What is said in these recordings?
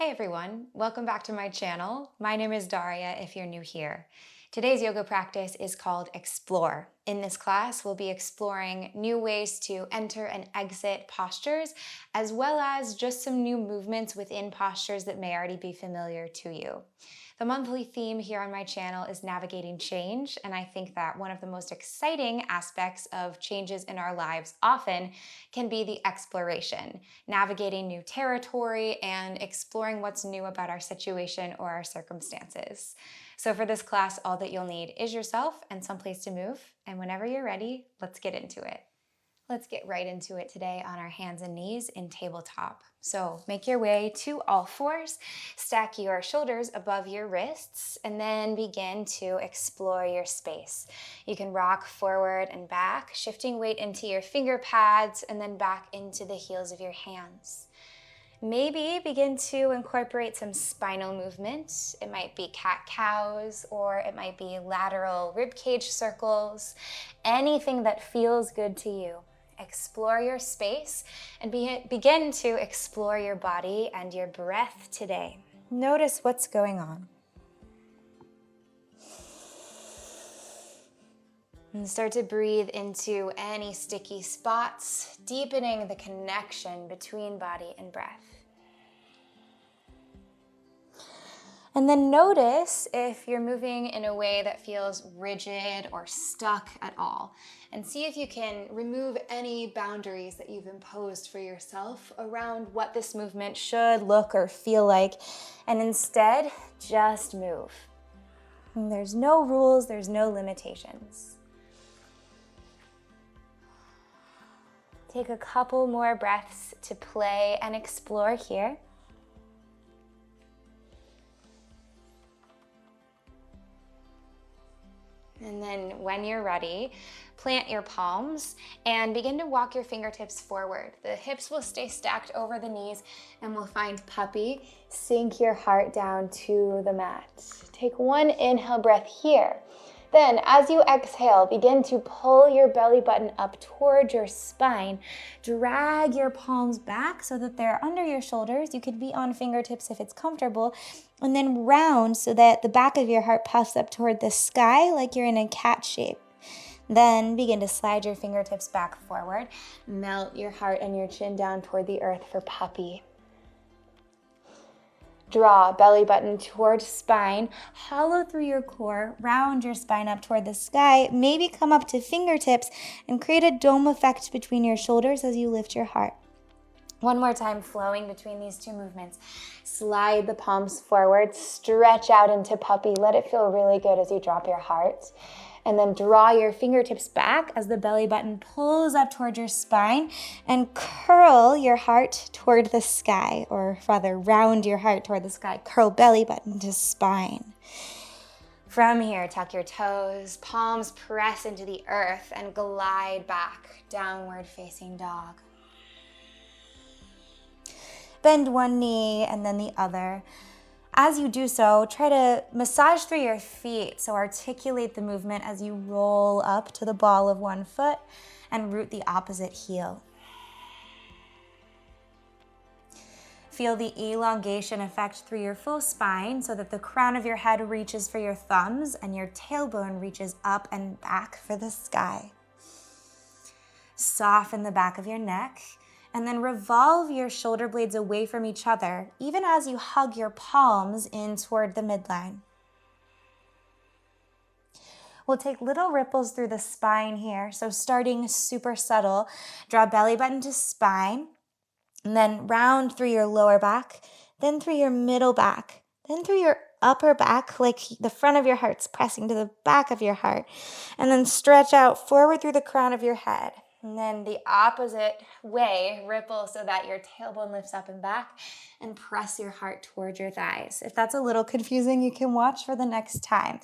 Hi everyone, welcome back to my channel. My name is Daria if you're new here. Today's yoga practice is called Explore. In this class, we'll be exploring new ways to enter and exit postures, as well as just some new movements within postures that may already be familiar to you. The monthly theme here on my channel is navigating change, and I think that one of the most exciting aspects of changes in our lives often can be the exploration, navigating new territory and exploring what's new about our situation or our circumstances. So for this class, all that you'll need is yourself and someplace to move, and whenever you're ready, let's get into it. Let's get right into it today on our hands and knees in tabletop. So make your way to all fours, stack your shoulders above your wrists, and then begin to explore your space. You can rock forward and back, shifting weight into your finger pads and then back into the heels of your hands. Maybe begin to incorporate some spinal movement. It might be cat-cows, or it might be lateral ribcage circles, anything that feels good to you. Explore your space and begin to explore your body and your breath today. Notice what's going on. And start to breathe into any sticky spots, deepening the connection between body and breath. And then notice if you're moving in a way that feels rigid or stuck at all. And see if you can remove any boundaries that you've imposed for yourself around what this movement should look or feel like. And instead, just move. And there's no rules, there's no limitations. Take a couple more breaths to play and explore here. And then when you're ready, plant your palms and begin to walk your fingertips forward. The hips will stay stacked over the knees and we'll find puppy. Sink your heart down to the mat. Take one inhale breath here. Then, as you exhale, begin to pull your belly button up towards your spine. Drag your palms back so that they're under your shoulders. You could be on fingertips if it's comfortable. And then round so that the back of your heart puffs up toward the sky like you're in a cat shape. Then begin to slide your fingertips back forward. Melt your heart and your chin down toward the earth for puppy. Draw belly button towards spine, hollow through your core, round your spine up toward the sky, maybe come up to fingertips and create a dome effect between your shoulders as you lift your heart. One more time, flowing between these two movements. Slide the palms forward, stretch out into puppy. Let it feel really good as you drop your heart. And then draw your fingertips back as the belly button pulls up toward your spine and curl your heart toward the sky, or rather round your heart toward the sky. Curl belly button to spine. From here, tuck your toes, palms press into the earth and glide back, downward facing dog. Bend one knee and then the other. As you do so, try to massage through your feet, so articulate the movement as you roll up to the ball of one foot and root the opposite heel. Feel the elongation effect through your full spine so that the crown of your head reaches for your thumbs and your tailbone reaches up and back for the sky. Soften the back of your neck. And then revolve your shoulder blades away from each other, even as you hug your palms in toward the midline. We'll take little ripples through the spine here. So starting super subtle, draw belly button to spine, and then round through your lower back, then through your middle back, then through your upper back, like the front of your heart's pressing to the back of your heart, and then stretch out forward through the crown of your head. And then the opposite way, ripple so that your tailbone lifts up and back, and press your heart toward your thighs. If that's a little confusing, you can watch for the next time.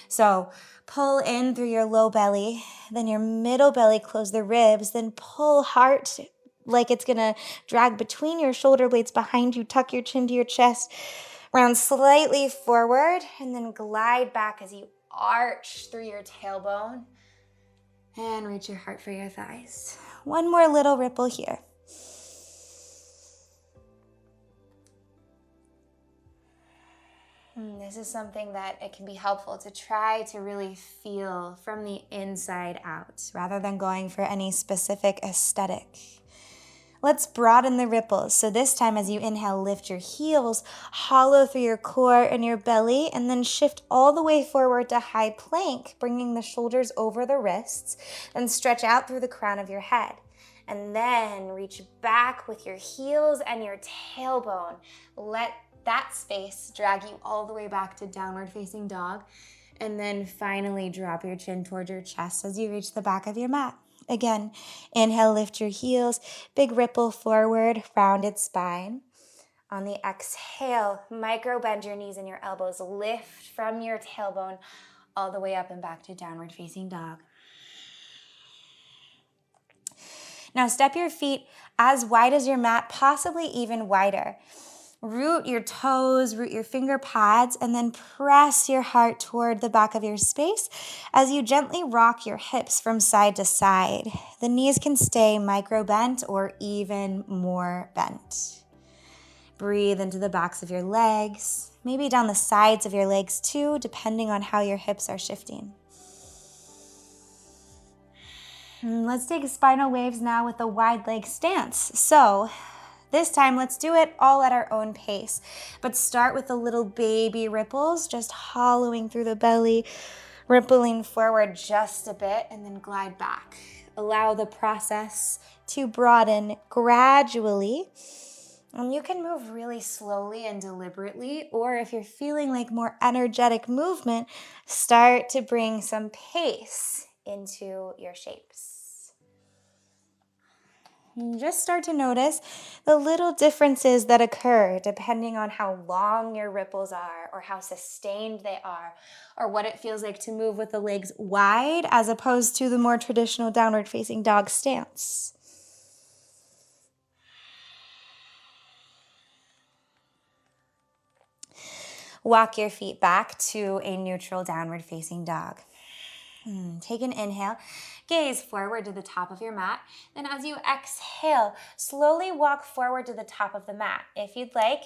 So pull in through your low belly, then your middle belly, close the ribs, then pull heart like it's gonna drag between your shoulder blades behind you, tuck your chin to your chest, round slightly forward, and then glide back as you arch through your tailbone. And reach your heart for your thighs. One more little ripple here. this is something that it can be helpful to try to really feel from the inside out rather than going for any specific aesthetic. Let's broaden the ripples. So this time as you inhale, lift your heels, hollow through your core and your belly, and then shift all the way forward to high plank, bringing the shoulders over the wrists, and stretch out through the crown of your head. And then reach back with your heels and your tailbone. Let that space drag you all the way back to downward facing dog. And then finally drop your chin towards your chest as you reach the back of your mat. Again, inhale, lift your heels, big ripple forward, rounded spine. On the exhale, micro bend your knees and your elbows. Lift from your tailbone all the way up and back to downward facing dog. Now step your feet as wide as your mat, possibly even wider. Root your toes, root your finger pads, and then press your heart toward the back of your space as you gently rock your hips from side to side. The knees can stay micro bent or even more bent. Breathe into the backs of your legs, maybe down the sides of your legs too, depending on how your hips are shifting. Let's take spinal waves now with a wide leg stance. So this time, let's do it all at our own pace, but start with the little baby ripples, just hollowing through the belly, rippling forward just a bit, and then glide back. Allow the process to broaden gradually. And you can move really slowly and deliberately, or if you're feeling like more energetic movement, start to bring some pace into your shapes. And just start to notice the little differences that occur depending on how long your ripples are or how sustained they are or what it feels like to move with the legs wide as opposed to the more traditional downward facing dog stance. Walk your feet back to a neutral downward facing dog. Take an inhale, gaze forward to the top of your mat. Then as you exhale, slowly walk forward to the top of the mat. If you'd like,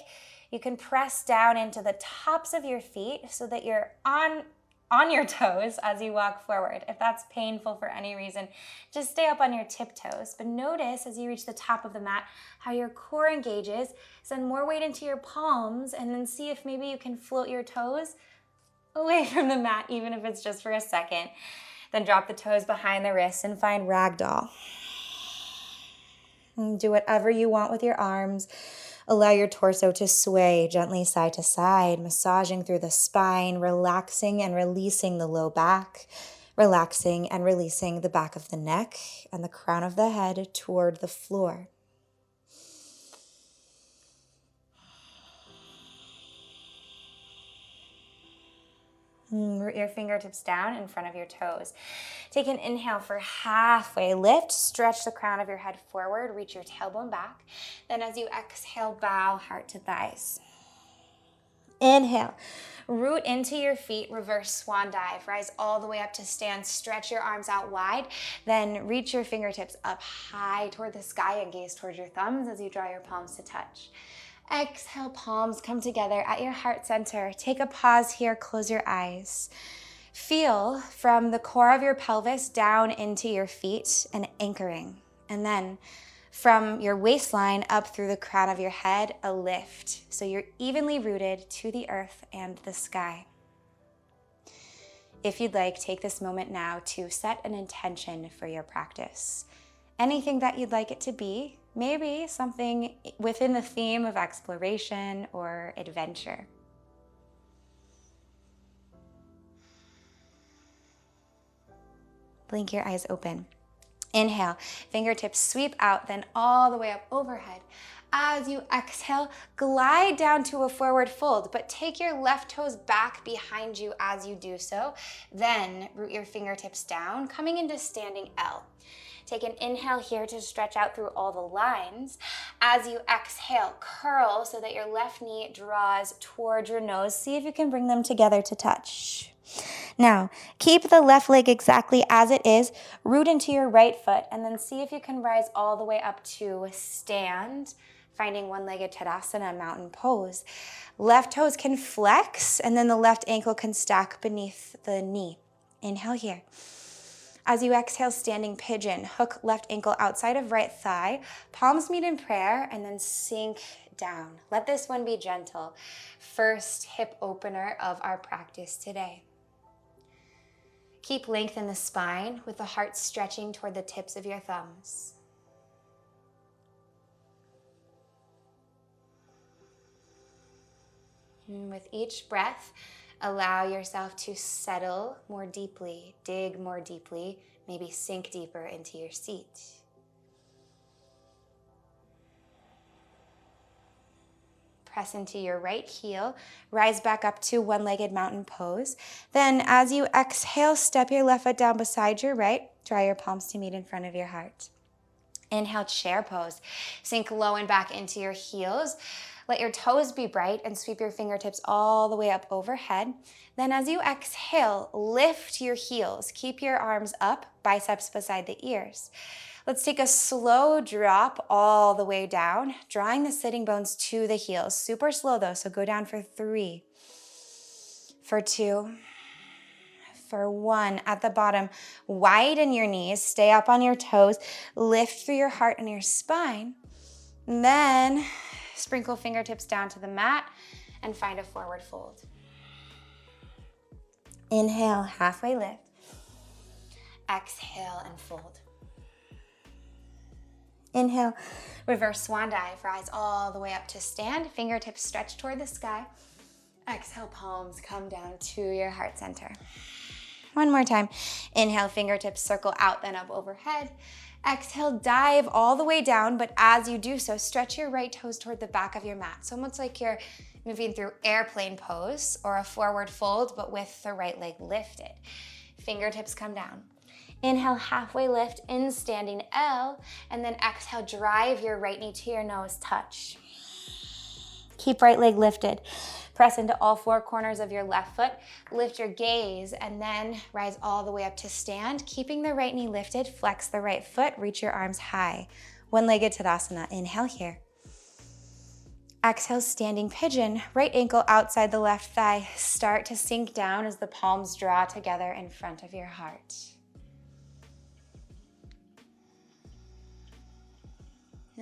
you can press down into the tops of your feet so that you're on your toes as you walk forward. If that's painful for any reason, just stay up on your tiptoes. But notice as you reach the top of the mat how your core engages. Send more weight into your palms and then see if maybe you can float your toes away from the mat, even if it's just for a second. Then drop the toes behind the wrists and find ragdoll. And do whatever you want with your arms. Allow your torso to sway gently side to side, massaging through the spine, relaxing and releasing the low back, relaxing and releasing the back of the neck and the crown of the head toward the floor. Root your fingertips down in front of your toes. Take an inhale for halfway lift. Stretch the crown of your head forward. Reach your tailbone back. Then as you exhale, bow heart to thighs. Inhale. Root into your feet. Reverse swan dive. Rise all the way up to stand. Stretch your arms out wide. Then reach your fingertips up high toward the sky and gaze towards your thumbs as you draw your palms to touch. Exhale, palms come together at your heart center. Take a pause here, close your eyes. Feel from the core of your pelvis down into your feet and anchoring. And then from your waistline up through the crown of your head, a lift. So you're evenly rooted to the earth and the sky. If you'd like, take this moment now to set an intention for your practice. Anything that you'd like it to be. Maybe something within the theme of exploration or adventure. Blink your eyes open. Inhale, fingertips sweep out, then all the way up overhead. As you exhale, glide down to a forward fold, but take your left toes back behind you as you do so. Then root your fingertips down, coming into standing L. Take an inhale here to stretch out through all the lines. As you exhale, curl so that your left knee draws towards your nose. See if you can bring them together to touch. Now, keep the left leg exactly as it is. Root into your right foot and then see if you can rise all the way up to stand. finding one-legged Tadasana, mountain pose. Left toes can flex, and then the left ankle can stack beneath the knee. Inhale here. As you exhale, standing pigeon. Hook left ankle outside of right thigh. Palms meet in prayer, and then sink down. Let this one be gentle. First hip opener of our practice today. Keep length in the spine with the heart stretching toward the tips of your thumbs. And with each breath, allow yourself to settle more deeply, dig more deeply, maybe sink deeper into your seat. Press into your right heel, rise back up to one-legged mountain pose. Then as you exhale, step your left foot down beside your right, draw your palms to meet in front of your heart. Inhale, chair pose. Sink low and back into your heels. Let your toes be bright and sweep your fingertips all the way up overhead. Then as you exhale, lift your heels. Keep your arms up, biceps beside the ears. Let's take a slow drop all the way down, drawing the sitting bones to the heels. Super slow though, so go down for 3, for 2, for 1. At the bottom, widen your knees, stay up on your toes, lift through your heart and your spine. And then sprinkle fingertips down to the mat and find a forward fold. Inhale, halfway lift. Exhale and fold. Inhale, reverse swan dive. Rise all the way up to stand. Fingertips stretch toward the sky. Exhale, palms come down to your heart center. One more time. Inhale, fingertips circle out, then up overhead. Exhale, dive all the way down, but as you do so, stretch your right toes toward the back of your mat. So almost like you're moving through airplane pose or a forward fold, but with the right leg lifted. Fingertips come down. Inhale, halfway lift in standing L, and then exhale, drive your right knee to your nose, touch. Keep right leg lifted. Press into all 4 corners of your left foot. Lift your gaze and then rise all the way up to stand. Keeping the right knee lifted, flex the right foot, reach your arms high. One-legged Tadasana. Inhale here. Exhale, standing pigeon. Right ankle outside the left thigh. Start to sink down as the palms draw together in front of your heart.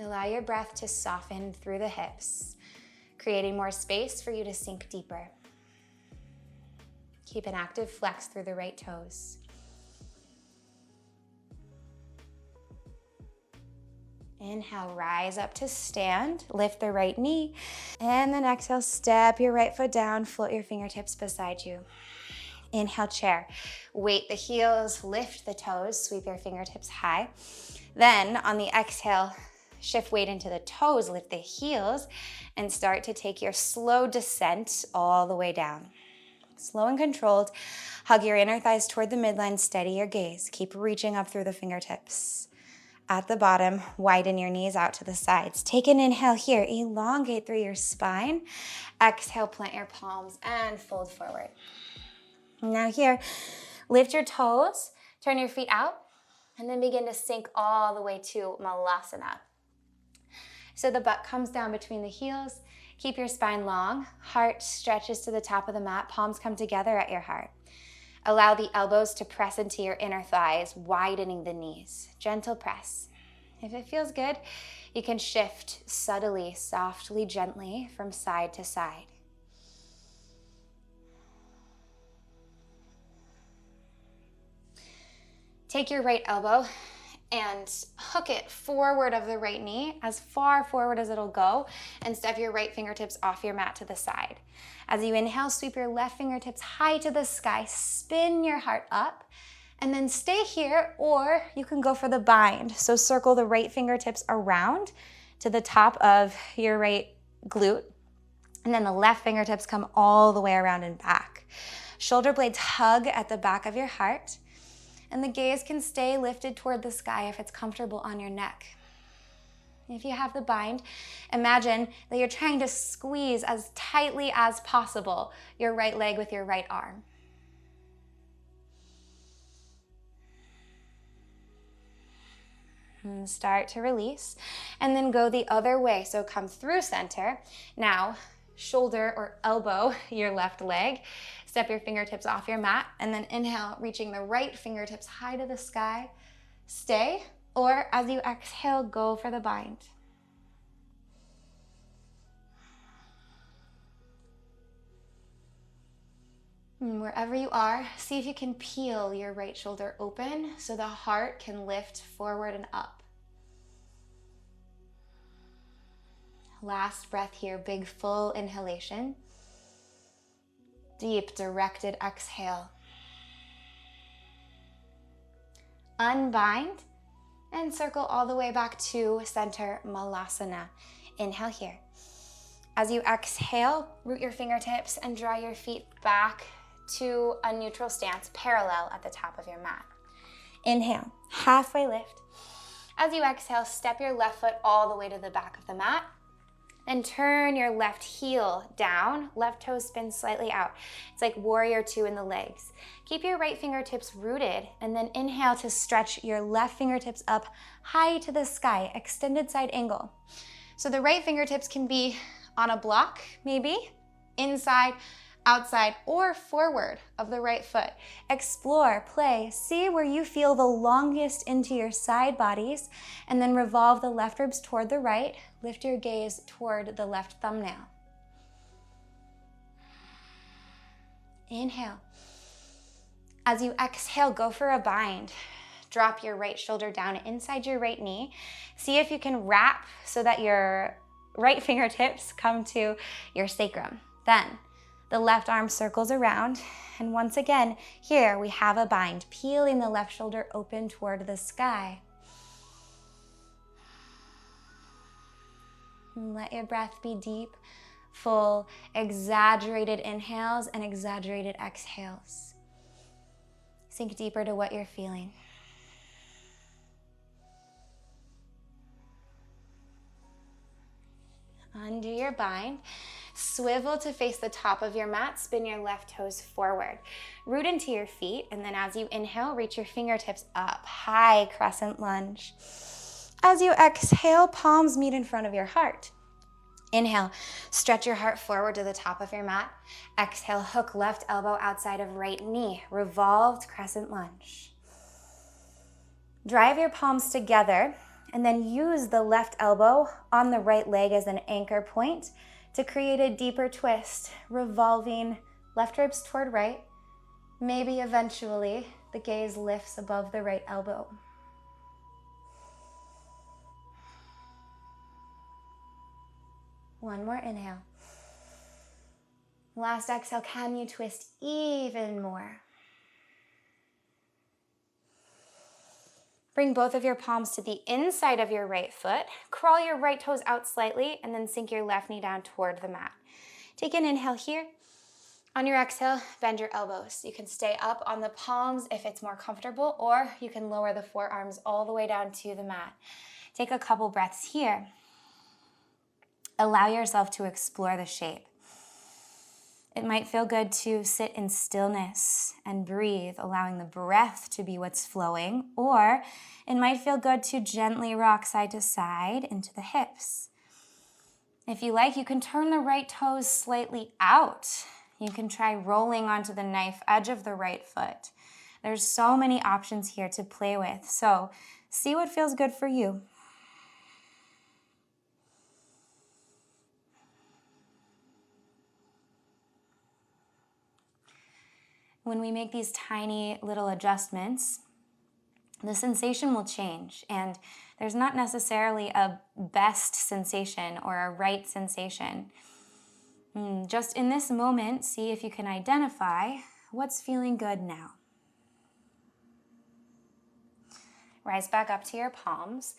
Allow your breath to soften through the hips, creating more space for you to sink deeper. Keep an active flex through the right toes. Inhale, rise up to stand, lift the right knee, and then exhale, step your right foot down, float your fingertips beside you. Inhale, chair. Weight the heels, lift the toes, sweep your fingertips high. Then on the exhale, shift weight into the toes, lift the heels, and start to take your slow descent all the way down. Slow and controlled. Hug your inner thighs toward the midline, steady your gaze. Keep reaching up through the fingertips. At the bottom, widen your knees out to the sides. Take an inhale here, elongate through your spine. Exhale, plant your palms and fold forward. Now here, lift your toes, turn your feet out, and then begin to sink all the way to Malasana. So the butt comes down between the heels. Keep your spine long. Heart stretches to the top of the mat. Palms come together at your heart. Allow the elbows to press into your inner thighs, widening the knees. Gentle press. If it feels good, you can shift subtly, softly, gently from side to side. Take your right elbow and hook it forward of the right knee, as far forward as it'll go, and step your right fingertips off your mat to the side. As you inhale, sweep your left fingertips high to the sky, spin your heart up, and then stay here, or you can go for the bind. So circle the right fingertips around to the top of your right glute, and then the left fingertips come all the way around and back. Shoulder blades hug at the back of your heart, and the gaze can stay lifted toward the sky if it's comfortable on your neck. If you have the bind, imagine that you're trying to squeeze as tightly as possible your right leg with your right arm. And start to release. And then go the other way. So come through center. Now, shoulder or elbow your left leg. Step your fingertips off your mat. And then inhale, reaching the right fingertips high to the sky. Stay. Or as you exhale, go for the bind. And wherever you are, see if you can peel your right shoulder open so the heart can lift forward and up. Last breath here, big full inhalation. Deep directed exhale. Unbind and circle all the way back to center Malasana. Inhale here. As you exhale, root your fingertips and draw your feet back to a neutral stance, parallel at the top of your mat. Inhale, halfway lift. As you exhale, step your left foot all the way to the back of the mat and turn your left heel down, left toe spins slightly out. It's like warrior two in the legs. Keep your right fingertips rooted and then inhale to stretch your left fingertips up high to the sky, extended side angle. So the right fingertips can be on a block, maybe, inside, outside, or forward of the right foot. Explore, play, see where you feel the longest into your side bodies, and then revolve the left ribs toward the right. Lift your gaze toward the left thumbnail. Inhale. As you exhale, go for a bind. Drop your right shoulder down inside your right knee. See if you can wrap so that your right fingertips come to your sacrum. Then, the left arm circles around, and once again, here we have a bind, peeling the left shoulder open toward the sky. And let your breath be deep, full, exaggerated inhales and exaggerated exhales. Sink deeper to what you're feeling. Undo your bind. Swivel to face the top of your mat, spin your left toes forward. Root into your feet, and then as you inhale, reach your fingertips up, high crescent lunge. As you exhale, palms meet in front of your heart. Inhale, stretch your heart forward to the top of your mat. Exhale, hook left elbow outside of right knee, revolved crescent lunge. Drive your palms together, and then use the left elbow on the right leg as an anchor point to create a deeper twist, revolving left ribs toward right. Maybe eventually the gaze lifts above the right elbow. One more inhale. Last exhale, can you twist even more? Bring both of your palms to the inside of your right foot. Crawl your right toes out slightly and then sink your left knee down toward the mat. Take an inhale here. On your exhale, bend your elbows. You can stay up on the palms if it's more comfortable, or you can lower the forearms all the way down to the mat. Take a couple breaths here. Allow yourself to explore the shape. It might feel good to sit in stillness and breathe, allowing the breath to be what's flowing, or it might feel good to gently rock side to side into the hips. If you like, you can turn the right toes slightly out. You can try rolling onto the knife edge of the right foot. There's so many options here to play with, so see what feels good for you. When we make these tiny little adjustments, the sensation will change, and there's not necessarily a best sensation or a right sensation. Just in this moment, see if you can identify what's feeling good now. Rise back up to your palms.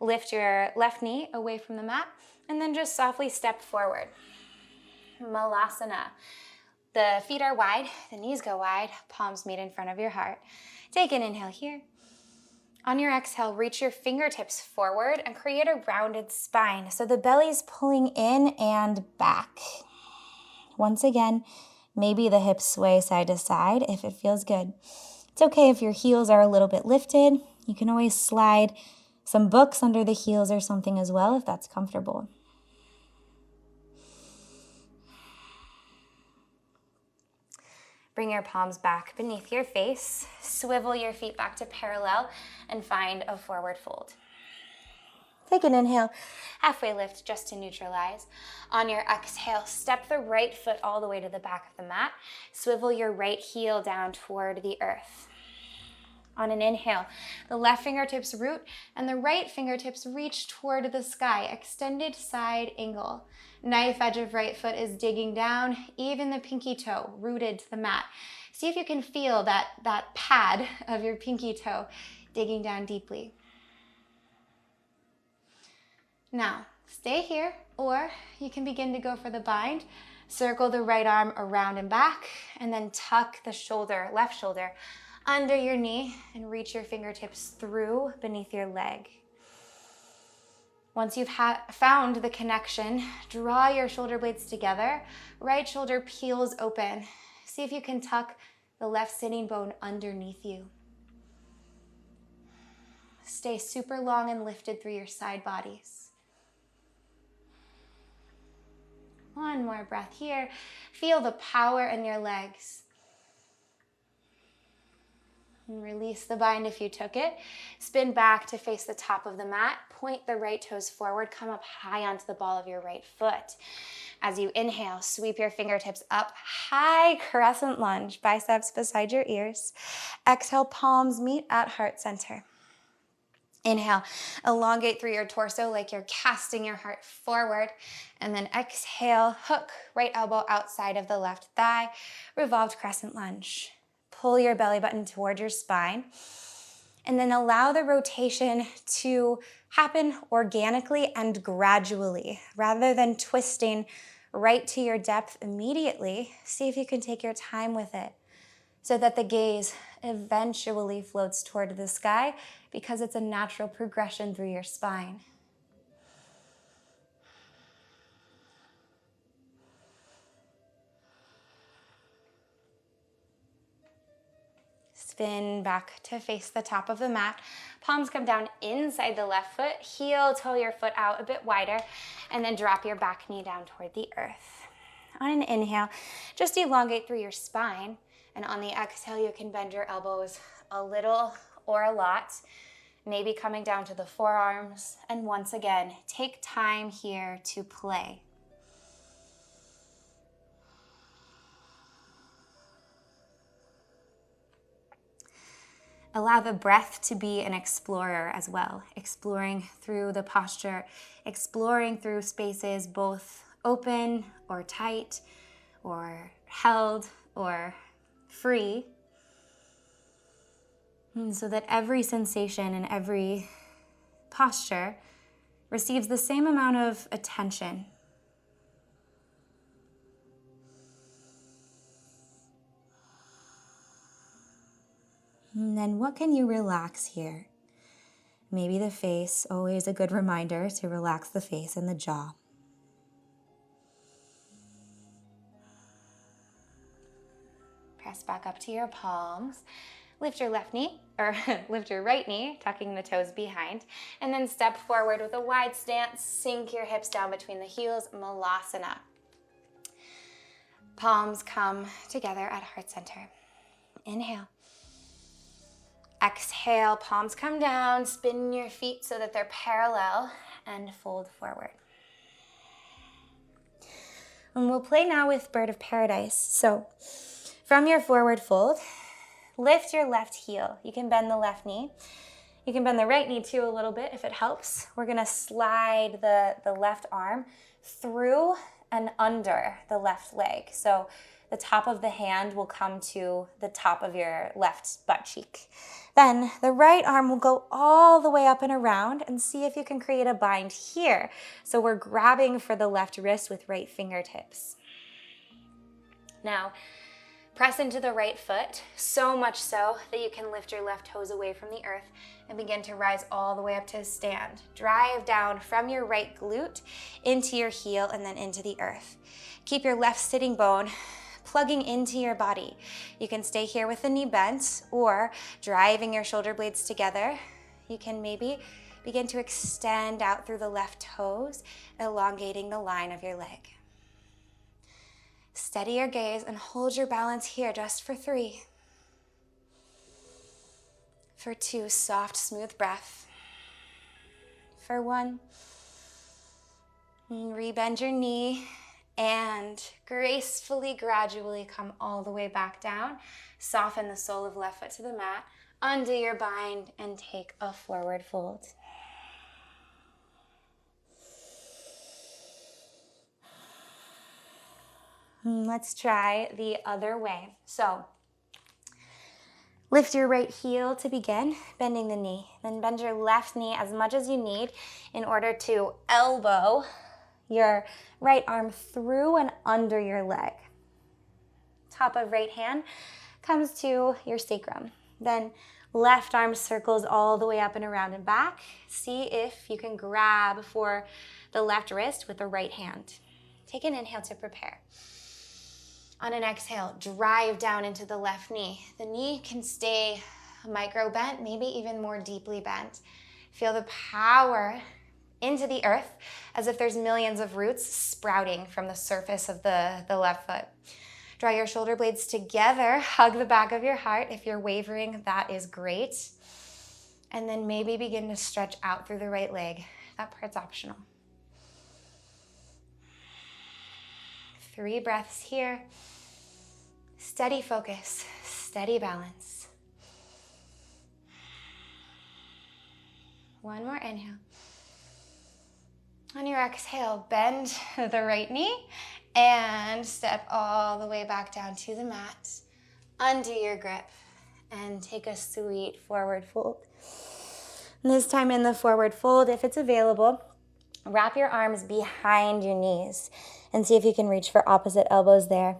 Lift your left knee away from the mat, and then just softly step forward. Malasana. The feet are wide, the knees go wide, palms meet in front of your heart. Take an inhale here. On your exhale, reach your fingertips forward and create a rounded spine. So the belly's pulling in and back. Once again, maybe the hips sway side to side if it feels good. It's okay if your heels are a little bit lifted. You can always slide some books under the heels or something as well, if that's comfortable. Bring your palms back beneath your face. Swivel your feet back to parallel and find a forward fold. Take an inhale, halfway lift just to neutralize. On your exhale, step the right foot all the way to the back of the mat. Swivel your right heel down toward the earth. On an inhale, the left fingertips root and the right fingertips reach toward the sky, extended side angle. Knife edge of right foot is digging down, even the pinky toe rooted to the mat. See if you can feel that pad of your pinky toe digging down deeply. Now, stay here, or you can begin to go for the bind. Circle the right arm around and back, and then tuck the shoulder, left shoulder, under your knee and reach your fingertips through beneath your leg. Once you've found the connection, draw your shoulder blades together. Right shoulder peels open. See if you can tuck the left sitting bone underneath you. Stay super long and lifted through your side bodies. One more breath here. Feel the power in your legs. And release the bind if you took it. Spin back to face the top of the mat. Point the right toes forward. Come up high onto the ball of your right foot. As you inhale, sweep your fingertips up. High crescent lunge, biceps beside your ears. Exhale, palms meet at heart center. Inhale, elongate through your torso like you're casting your heart forward. And then exhale, hook right elbow outside of the left thigh. Revolved crescent lunge. Pull your belly button toward your spine, and then allow the rotation to happen organically and gradually, rather than twisting right to your depth immediately. See if you can take your time with it so that the gaze eventually floats toward the sky, because it's a natural progression through your spine. Spin back to face the top of the mat. Palms come down inside the left foot. Heel toe your foot out a bit wider, and then drop your back knee down toward the earth. On an inhale, just elongate through your spine. And on the exhale, you can bend your elbows a little or a lot, maybe coming down to the forearms. And once again, take time here to play. Allow the breath to be an explorer as well, exploring through the posture, exploring through spaces both open or tight or held or free, and so that every sensation and every posture receives the same amount of attention. And then what can you relax here? Maybe the face, always a good reminder to relax the face and the jaw. Press back up to your palms. Lift your left knee, or lift your right knee, tucking the toes behind, and then step forward with a wide stance. Sink your hips down between the heels, Malasana. Palms come together at heart center. Inhale. Exhale, palms come down, spin your feet so that they're parallel, and fold forward. And we'll play now with Bird of Paradise. So from your forward fold, lift your left heel. You can bend the left knee. You can bend the right knee too a little bit if it helps. We're gonna slide the left arm through and under the left leg. So the top of the hand will come to the top of your left butt cheek. Then the right arm will go all the way up and around, and see if you can create a bind here. So we're grabbing for the left wrist with right fingertips. Now, press into the right foot, so much so that you can lift your left toes away from the earth and begin to rise all the way up to a stand. Drive down from your right glute into your heel and then into the earth. Keep your left sitting bone plugging into your body. You can stay here with the knee bent, or driving your shoulder blades together. You can maybe Begin to extend out through the left toes, elongating the line of your leg. Steady your gaze and hold your balance here just for 3. For 2, soft, smooth breath. For 1, rebend your knee and gracefully, gradually come all the way back down. Soften the sole of left foot to the mat. Undo your bind and take a forward fold. Let's try the other way. So lift your right heel to begin, bending the knee. Then bend your left knee as much as you need in order to elbow your right arm through and under your leg. Top of right hand comes to your sacrum. Then left arm circles all the way up and around and back. See if you can grab for the left wrist with the right hand. Take an inhale to prepare. On an exhale, drive down into the left knee. The knee can stay micro bent, maybe even more deeply bent. Feel the power into the earth as if there's millions of roots sprouting from the surface of the left foot. Draw your shoulder blades together, hug the back of your heart. If you're wavering, that is great. And then maybe begin to stretch out through the right leg. That part's optional. 3 breaths here. Steady focus, steady balance. 1 more inhale. On your exhale, bend the right knee and step all the way back down to the mat. Undo your grip and take a sweet forward fold. And this time in the forward fold, if it's available, wrap your arms behind your knees and see if you can reach for opposite elbows there.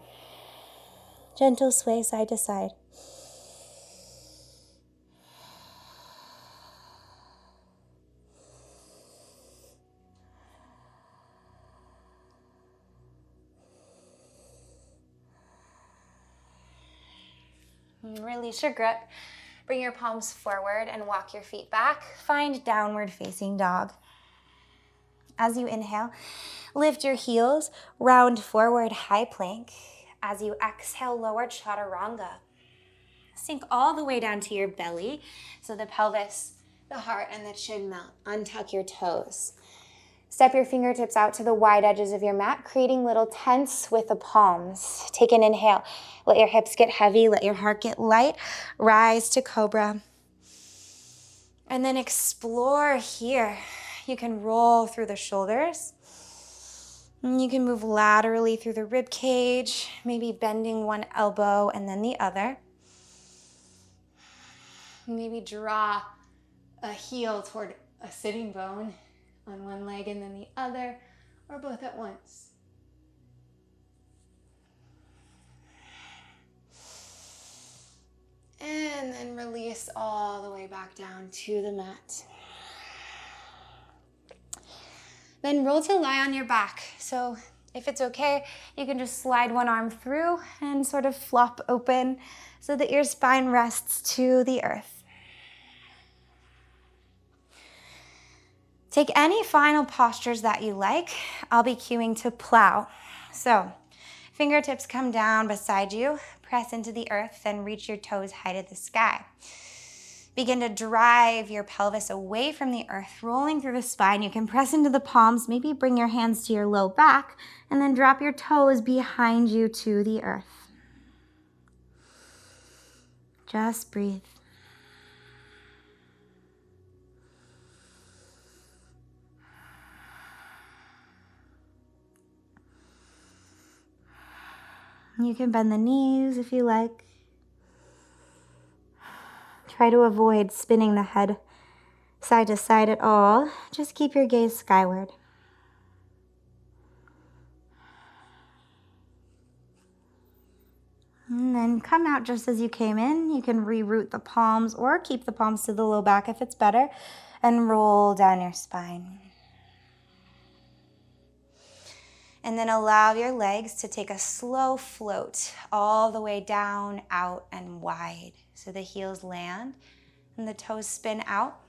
Gentle sway side to side. Release your grip. Bring your palms forward and walk your feet back. Find downward facing dog. As you inhale, lift your heels, round forward, high plank. As you exhale, lower chaturanga. Sink all the way down to your belly so the pelvis, the heart, and the chin melt. Untuck your toes. Step your fingertips out to the wide edges of your mat, creating little tents with the palms. Take an inhale. Let your hips get heavy. Let your heart get light. Rise to cobra. And then explore here. You can roll through the shoulders. And you can move laterally through the rib cage, maybe bending one elbow and then the other. Maybe draw a heel toward a sitting bone on one leg and then the other, or both at once. And then release all the way back down to the mat. Then roll to lie on your back. So if it's okay, you can just slide one arm through and sort of flop open so that your spine rests to the earth. Take any final postures that you like. I'll be cueing to plow. So fingertips come down beside you, press into the earth, then reach your toes high to the sky. Begin to drive your pelvis away from the earth, rolling through the spine. You can press into the palms, maybe bring your hands to your low back, and then drop your toes behind you to the earth. Just breathe. You can bend the knees if you like. Try to avoid spinning the head side to side at all. Just keep your gaze skyward. And then come out just as you came in. You can reroute the palms or keep the palms to the low back if it's better, and roll down your spine. And then allow your legs to take a slow float all the way down, out, and wide. So the heels land and the toes spin out.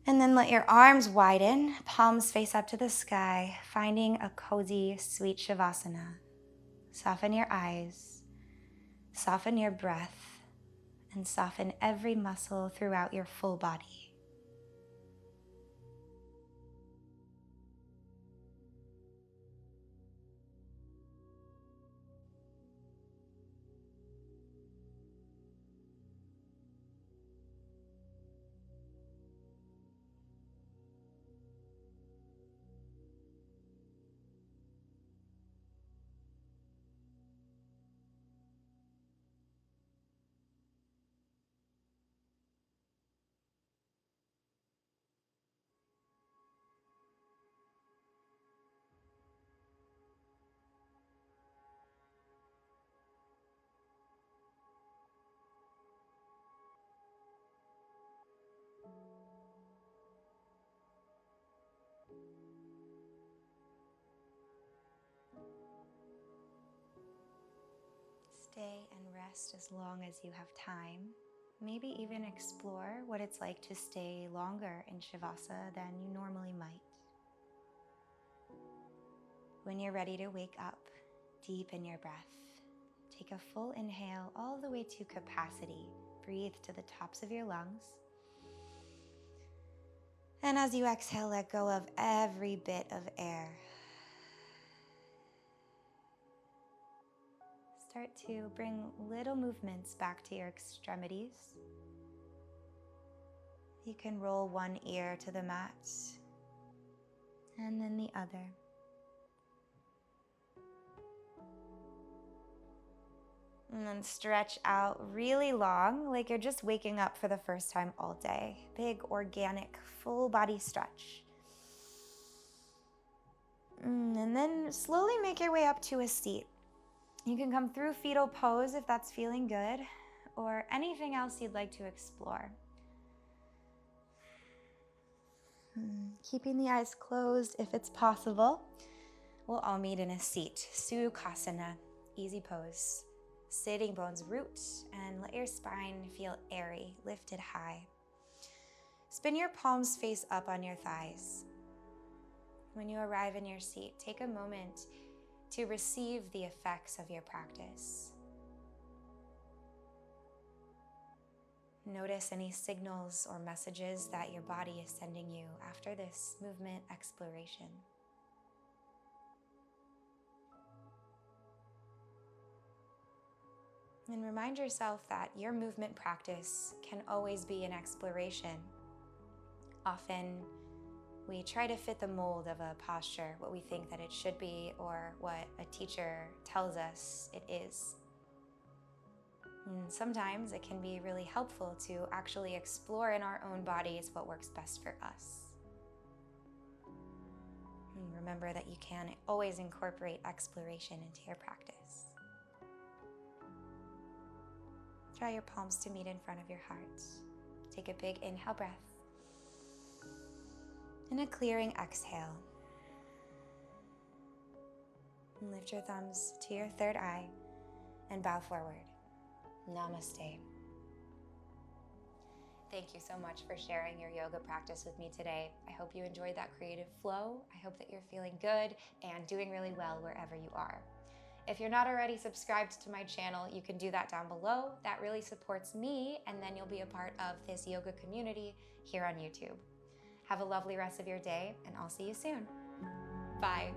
And then let your arms widen, palms face up to the sky, finding a cozy, sweet Shavasana. Soften your eyes, soften your breath, and soften every muscle throughout your full body. Stay and rest as long as you have time. Maybe even explore what it's like to stay longer in Shavasana than you normally might. When you're ready to wake up, deepen your breath. Take a full inhale all the way to capacity. Breathe to the tops of your lungs. And as you exhale, let go of every bit of air. Start to bring little movements back to your extremities. You can roll one ear to the mat and then the other. And then stretch out really long, like you're just waking up for the first time all day. Big, organic, full body stretch. And then slowly make your way up to a seat. You can come through fetal pose if that's feeling good, or anything else you'd like to explore. Keeping the eyes closed if it's possible. We'll all meet in a seat. Sukhasana, easy pose. Sitting bones root and let your spine feel airy, lifted high. Spin your palms face up on your thighs. When you arrive in your seat, take a moment to receive the effects of your practice. Notice any signals or messages that your body is sending you after this movement exploration. And remind yourself that your movement practice can always be an exploration. Often we try to fit the mold of a posture, what we think that it should be, or what a teacher tells us it is. And sometimes it can be really helpful to actually explore in our own bodies what works best for us. And remember that you can always incorporate exploration into your practice. Draw your palms to meet in front of your heart. Take a big inhale breath. And a clearing exhale. And lift your thumbs to your third eye and bow forward. Namaste. Thank you so much for sharing your yoga practice with me today. I hope you enjoyed that creative flow. I hope that you're feeling good and doing really well wherever you are. If you're not already subscribed to my channel, you can do that down below. That really supports me, and then you'll be a part of this yoga community here on YouTube. Have a lovely rest of your day, and I'll see you soon. Bye.